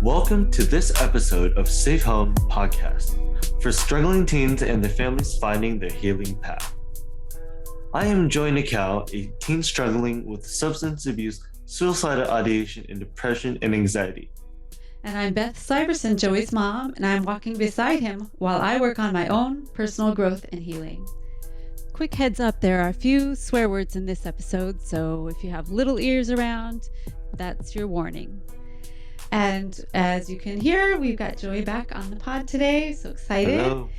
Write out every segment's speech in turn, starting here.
Welcome to this episode of Safe Home Podcast for struggling teens and their families finding their healing path. I am Joseph Nakao, a teen struggling with substance abuse, suicidal ideation, and depression and anxiety. And I'm Beth Syverson, Joey's mom, and I'm walking beside him while I work on my own personal growth and healing. Quick heads up, there are a few swear words in this episode, so if you have little ears around, that's your warning. And as you can hear, we've got Joey back on the pod today. So excited. Hello.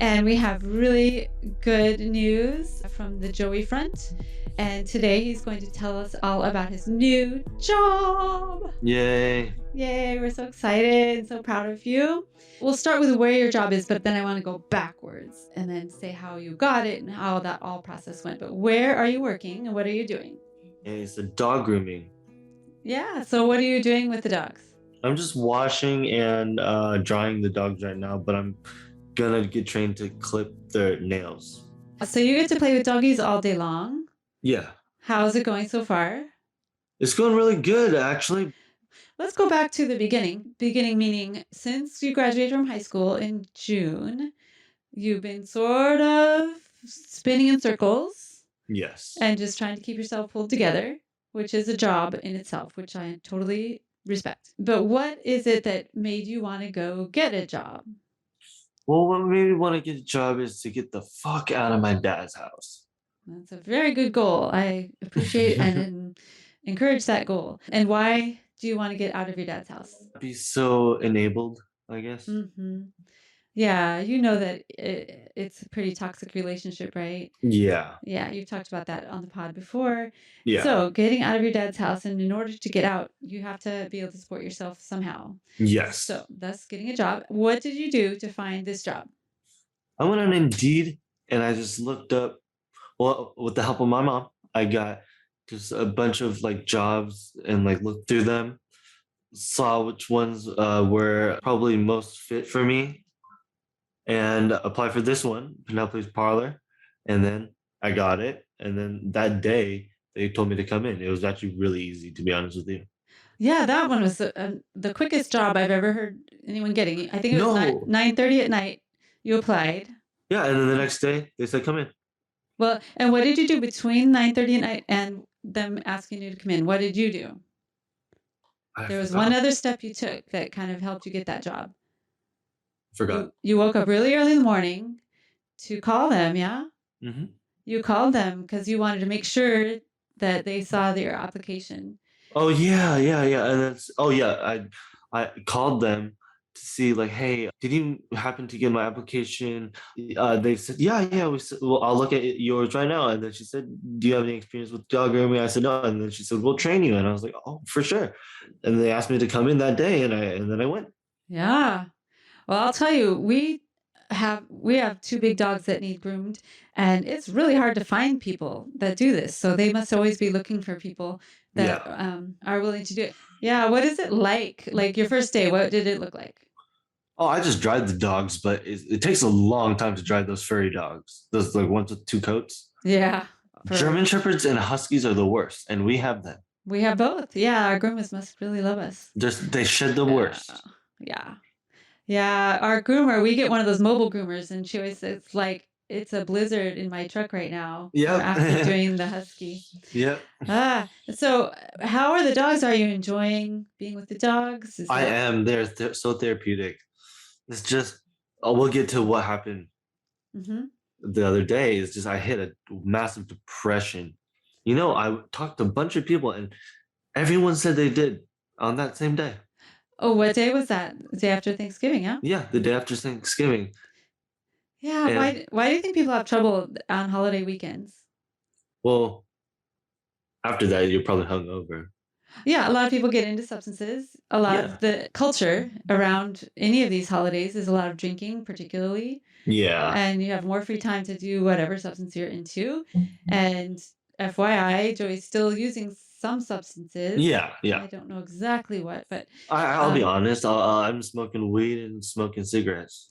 And we have really good news from the Joey front. And today he's going to tell us all about his new job. Yay. Yay, we're so excited and so proud of you. We'll start with where your job is, but then I want to go backwards and then say how you got it and how that all process went. But where are you working and what are you doing? It's a dog grooming. Yeah, so what are you doing with the dogs? I'm just washing and drying the dogs right now, but I'm gonna get trained to clip their nails. So you get to play with doggies all day long. Yeah. How's it going so far? It's going really good, actually. Let's go back to the beginning. Beginning meaning since you graduated from high school in June, you've been sort of spinning in circles Yes. and just trying to keep yourself pulled together, which is a job in itself, which I totally respect. But what is it that made you want to go get a job? Well, what made me want to get a job is to get the fuck out of my dad's house. That's a very good goal. I appreciate and encourage that goal. And why do you want to get out of your dad's house? Be so enabled, I guess. Mm-hmm. Yeah, you know that it's a pretty toxic relationship, right? Yeah. Yeah, you've talked about that on the pod before. Yeah. So getting out of your dad's house, and in order to get out, you have to be able to support yourself somehow. Yes. So that's getting a job. What did you do to find this job? I went on Indeed and I just looked up, well, with the help of my mom, I got just a bunch of like jobs and like looked through them, saw which ones were probably most fit for me, and applied for this one, Penelope's Parlor, and then I got it. And then that day they told me to come in. It was actually really easy, to be honest with you. Yeah, that one was the quickest job I've ever heard anyone getting. I think it was No. 9:30 at night. You applied. Yeah, and then the next day they said come in. Well, and what did you do between 9:30 at night and them asking you to come in? What did you do? There was one other step you took that kind of helped you get that job. Forgot. You woke up really early in the morning to call them, yeah? Mm-hmm. You called them because you wanted to make sure that they saw their application. Oh yeah. And that's I called them to see like, hey, did you happen to get my application? They said, yeah. We said, well, I'll look at yours right now. And then she said, do you have any experience with dog grooming? I said no. And then she said, we'll train you. And I was like, oh, for sure. And they asked me to come in that day, and then I went. Yeah. Well, I'll tell you, we have two big dogs that need groomed, and it's really hard to find people that do this. So they must always be looking for people that are willing to do it. Yeah. What is it like? Like your first day, what did it look like? Oh, I just dried the dogs, but it takes a long time to dry those furry dogs. Those like ones with two coats. Yeah. German Shepherds and Huskies are the worst, and we have them. We have both. Yeah, our groomers must really love us. They shed the worst. Yeah. Yeah, our groomer, we get one of those mobile groomers, and she always says, like, it's a blizzard in my truck right now. Yeah. After doing the husky. Yep. So how are the dogs? Are you enjoying being with the dogs? I am. They're so therapeutic. It's just, we'll get to what happened the other day. It's just I hit a massive depression. You know, I talked to a bunch of people, and everyone said they did on that same day. Oh, what day was that? The day after Thanksgiving, yeah? Yeah, the day after Thanksgiving. Yeah, And, why do you think people have trouble on holiday weekends? well, after that, you're probably hungover. Yeah, a lot of people get into substances. A lot of the culture around any of these holidays is a lot of drinking, particularly. Yeah. And you have more free time to do whatever substance you're into. And FYI, Joey's still using some substances. Yeah. I don't know exactly what, but I'll be honest. I'm smoking weed and smoking cigarettes.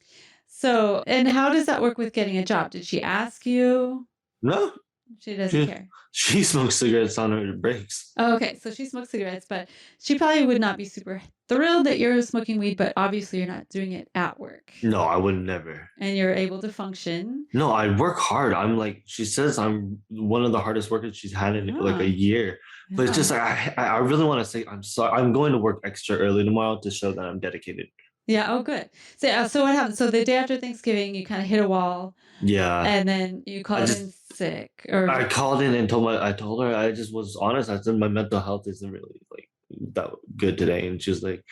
So, and how does that work with getting a job? Did she ask you? No. She doesn't She care. she smokes cigarettes on her breaks. Oh, okay, so she smokes cigarettes, but she probably would not be super thrilled that you're smoking weed, but obviously you're not doing it at work. No, I would never. And you're able to function. No, I work hard. I'm like she says I'm one of the hardest workers she's had in like a year. But it's just like I really want to say I'm sorry. I'm going to work extra early tomorrow to show that I'm dedicated. Yeah, oh good. So what happened? So the day after Thanksgiving, you kind of hit a wall. Yeah. And then you called in sick, or I called in and I told her I just was honest. I said my mental health isn't really like that good today, and she was like,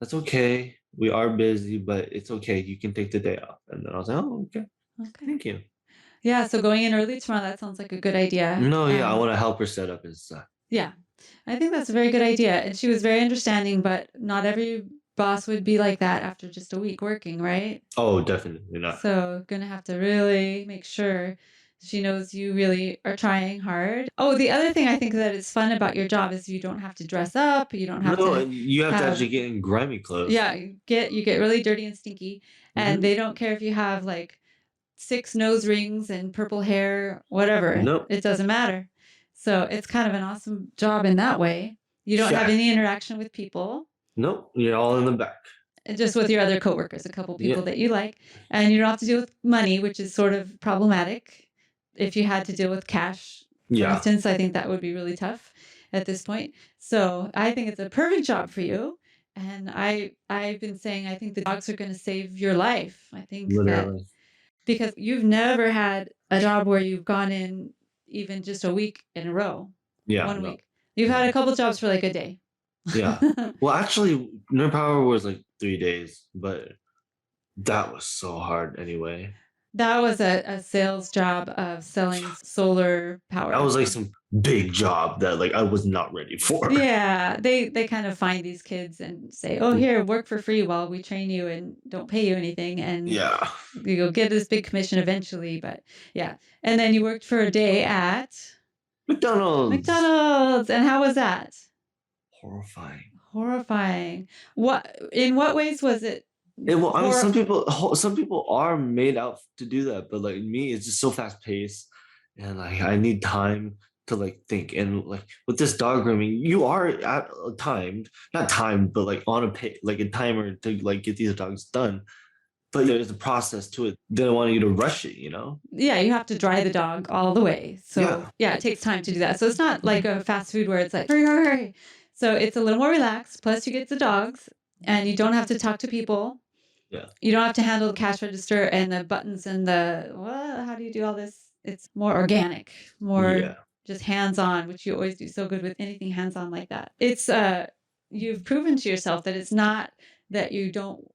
"That's okay. We are busy, but it's okay. You can take the day off." And then I was like, "Oh, okay. Thank you." Yeah, so going in early tomorrow, that sounds like a good idea. No, yeah, I want to help her set up and stuff. Yeah, I think that's a very good idea. And she was very understanding, but not every boss would be like that after just a week working, right? Oh, definitely not. So gonna have to really make sure she knows you really are trying hard. Oh, the other thing I think that is fun about your job is you don't have to dress up. You don't have to. You have to actually get in grimy clothes. Yeah, you get really dirty and stinky, and they don't care if you have like 6 nose rings and purple hair, whatever. Nope. It doesn't matter. So it's kind of an awesome job in that way. You don't have any interaction with people. Nope, you're all in the back. Just with your other coworkers, a couple people that you like, and you don't have to deal with money, which is sort of problematic. If you had to deal with cash, for instance, I think that would be really tough at this point. So I think it's a perfect job for you. And I've been saying I think the dogs are going to save your life. I think that because you've never had a job where you've gone in even just a week in a row. Yeah. 1 week. You've had a couple jobs for like a day. Yeah. Well, actually, Nerd Power was like 3 days, but that was so hard anyway. That was a sales job of selling solar power. That was like some big job that like I was not ready for. Yeah, they kind of find these kids and say, "Oh, here, work for free while we train you and don't pay you anything." And you'll get this big commission eventually. But yeah, and then you worked for a day at McDonald's. McDonald's, and how was that? Horrifying. Horrifying. In what ways was it? Well, I mean, some people are made out to do that, but like me, it's just so fast paced, and like I need time to like think. And like with this dog grooming, you are at not timed, but like on a timer to like get these dogs done. But there's a process to it. They don't want you to rush it, you know? Yeah, you have to dry the dog all the way. So yeah, it takes time to do that. So it's not like a fast food where it's like hurry, hurry, hurry. So it's a little more relaxed. Plus, you get the dogs, and you don't have to talk to people. Yeah. You don't have to handle the cash register and the buttons and how do you do all this? It's more organic, more just hands-on, which you always do so good with anything hands-on like that. It's you've proven to yourself that it's not that you don't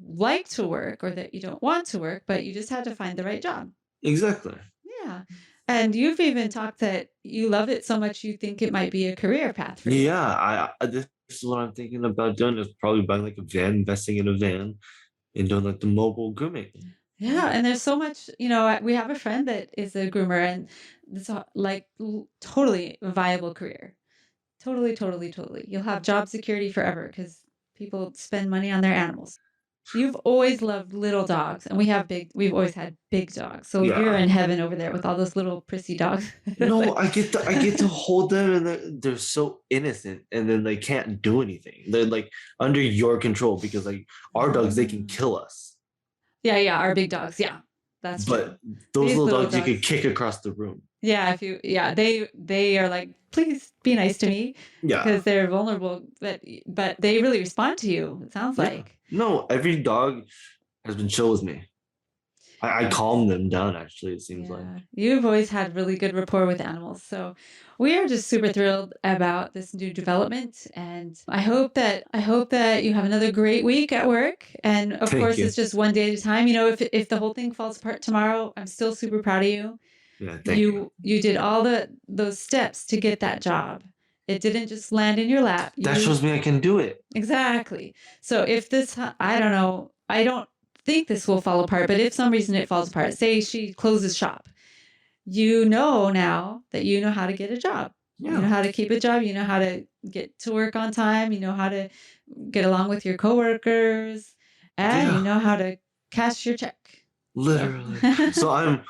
like to work or that you don't want to work, but you just had to find the right job. Exactly. Yeah. And you've even talked that you love it so much you think it might be a career path for you. Yeah, this is what I'm thinking about doing is probably buying like a van, investing in a van, and doing like the mobile grooming. Yeah, and there's so much, we have a friend that is a groomer, and it's like totally a viable career. Totally, totally, totally. You'll have job security forever because people spend money on their animals. You've always loved little dogs, and we've always had big dogs. So you're in heaven over there with all those little prissy dogs. No, I get to hold them, and they're so innocent, and then they can't do anything. They're like under your control because like our dogs, they can kill us. Yeah, our big dogs. Yeah, that's true. But those little dogs you could kick across the room. Yeah, they are like, please be nice to me. Yeah, because they're vulnerable, but they really respond to you. It sounds like. No, every dog has been chill with me. I calm them down, actually, it seems like. You've always had really good rapport with animals. So we are just super thrilled about this new development. And I hope that you have another great week at work. And of course, it's just one day at a time. If the whole thing falls apart tomorrow, I'm still super proud of you. Yeah, thank you. You did all those steps to get that job. It didn't just land in your lap. That shows me I can do it. Exactly. So if this, I don't know, I don't think this will fall apart, but if some reason it falls apart, say she closes shop, now that you know how to get a job. Yeah. You know how to keep a job. You know how to get to work on time. You know how to get along with your coworkers, and you know how to cash your check. Literally. So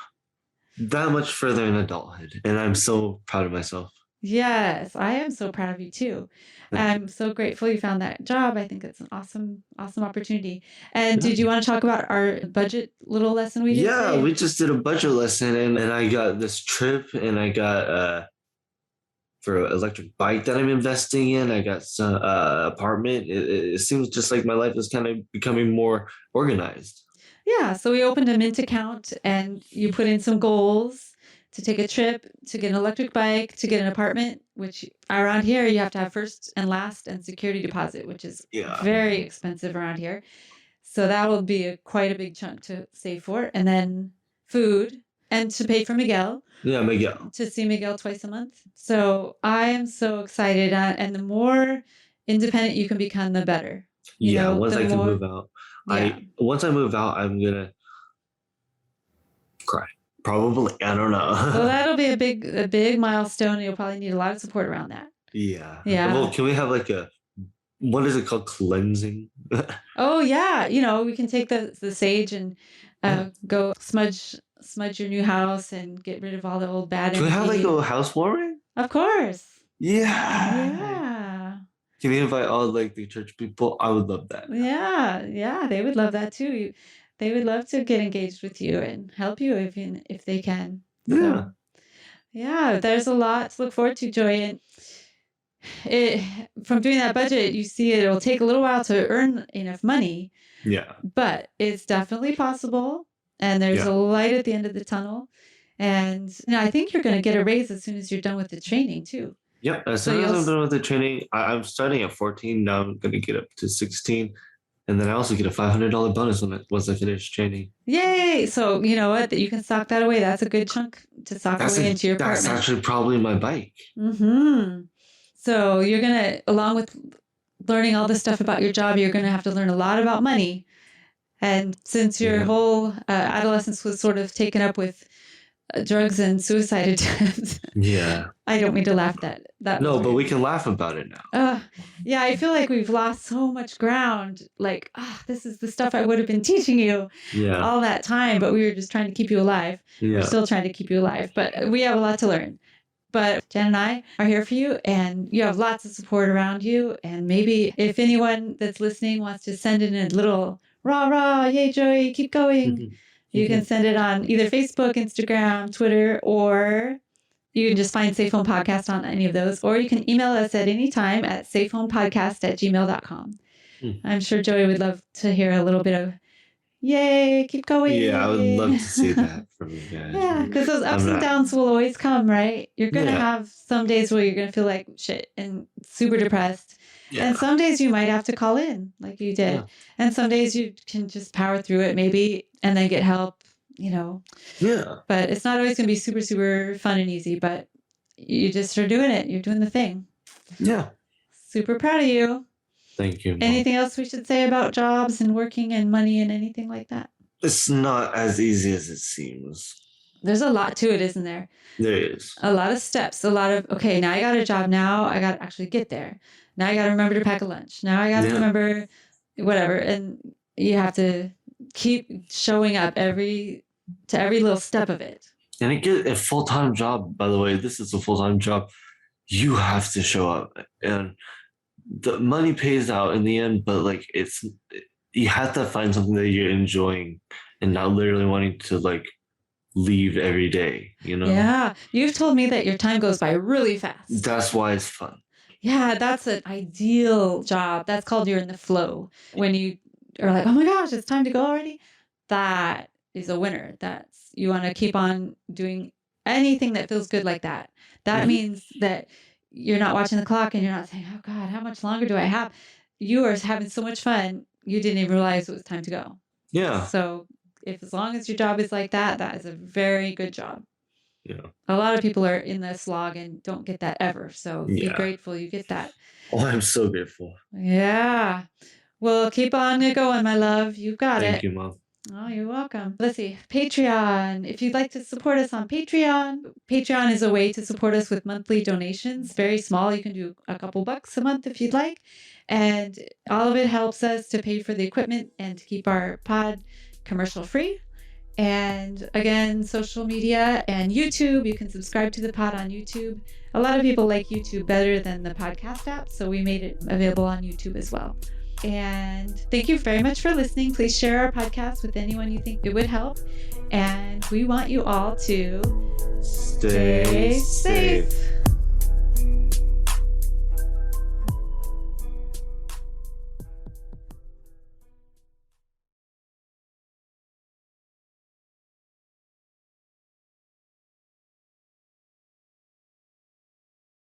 that much further in adulthood, and I'm so proud of myself. Yes, I am so proud of you too. Thank you. I'm so grateful you found that job. I think it's an awesome, awesome opportunity. And Yeah. did you want to talk about our budget little lesson we did Yeah, today? we just did a budget lesson, and I got this trip, and I got for an electric bike that I'm investing in. I got some apartment. It seems just like my life is kind of becoming more organized. Yeah, so we opened a Mint account and you put in some goals to take a trip, to get an electric bike, to get an apartment, which around here you have to have first and last and security deposit, which is Yeah, very expensive around here. So that will be quite a big chunk to save for. And then food and to pay for Miguel, yeah, Miguel. to see Miguel twice a month. So I am so excited. And the more independent you can become, the better. Yeah, once The I can more, move out, yeah. once I move out, I'm gonna cry. Probably, I don't Well, know. that'll be a big milestone. You'll probably need a lot of support around that. Yeah. Yeah. Well, can we have like a what is it called? Cleansing? Oh yeah, we can take the sage and Yeah. go smudge your new house and get rid of all the old bad Can we have like energy. a housewarming? Of course. Yeah. Yeah. Can you invite all like the church people? I would love that. Yeah. Yeah. They would love that too. They would love to get engaged with you and help you if they can. Yeah. So yeah, there's a lot to look forward to, Joy. And it from doing that budget, you see it'll take a little while to earn enough money, Yeah. but it's definitely possible. And there's a light at the end of the tunnel. And I think you're going to get a raise as soon as you're done with the training too. Yep. As So soon as you'll I'm done with the training, I'm starting at 14. Now I'm gonna get up to 16. And then I also get a $500 bonus once I finish training. Yay! So you know what? That you can sock that away. That's a good chunk to sock away into your That's apartment. actually probably my bike. Mm-hmm. So you're gonna, along with learning all this stuff about your job, you're gonna have to learn a lot about money. And since your whole adolescence was sort of taken up with drugs and suicide attempts, Yeah. I don't mean to laugh that. No, but we can laugh about it now. Yeah, I feel like we've lost so much ground. Like, this is the stuff I would have been teaching you all that time, but we were just trying to keep you alive. Yeah. We're still trying to keep you alive, but we have a lot to learn. But Jen and I are here for you, and you have lots of support around you. And maybe if anyone that's listening wants to send in a little rah rah, yay, Joey, keep going, you can send it on either Facebook, Instagram, Twitter, or you can just find Safe Home Podcast on any of those, or you can email us at any time at safehomepodcast@gmail.com. I'm sure Joey would love to hear a little bit of yay, keep going. Yeah, I would love to see that from you guys. Yeah, because those ups and downs will always come, right? You're going to have some days where you're going to feel like shit and super depressed. Yeah. And some days you might have to call in like you did. Yeah. And some days you can just power through it maybe and then get help, Yeah. But it's not always going to be super, super fun and easy, but you just are doing it. You're doing the thing. Yeah. Super proud of you. Thank you, Mom. Anything else we should say about jobs and working and money and anything like that? It's not as easy as it seems. There's a lot to it, isn't there? There is. A lot of steps, a lot of, okay, now I got a job. Now I got to actually get there. Now I got to remember to pack a lunch. Now I got to remember whatever. And you have to keep showing up to every little step of it. And it gets a full-time job, by the way. This is a full-time job. You have to show up. And the money pays out in the end, but like you have to find something that you're enjoying and not literally wanting to like leave every day, Yeah. You've told me that your time goes by really fast. That's why it's fun. Yeah, that's an ideal job. That's called you're in the flow. When you are like, oh my gosh, it's time to go already. That is a winner. You want to keep on doing anything that feels good like that. That means that you're not watching the clock and you're not saying, oh God, how much longer do I have? You are having so much fun. You didn't even realize it was time to go. Yeah. So as long as your job is like that, that is a very good job. Yeah. A lot of people are in the slog and don't get that ever. So be grateful you get that. Oh, I'm so grateful. Yeah. Well, keep on going, my love. You got it. Thank you, Mom. Oh, you're welcome. Let's see. Patreon. If you'd like to support us on Patreon, Patreon is a way to support us with monthly donations. Very small. You can do a couple bucks a month if you'd like. And all of it helps us to pay for the equipment and to keep our pod commercial free. And again, social media and YouTube. You can subscribe to the pod on YouTube. A lot of people like YouTube better than the podcast app, so we made it available on YouTube as well. And thank you very much for listening. Please share our podcast with anyone you think it would help. And we want you all to Stay stay safe. safe.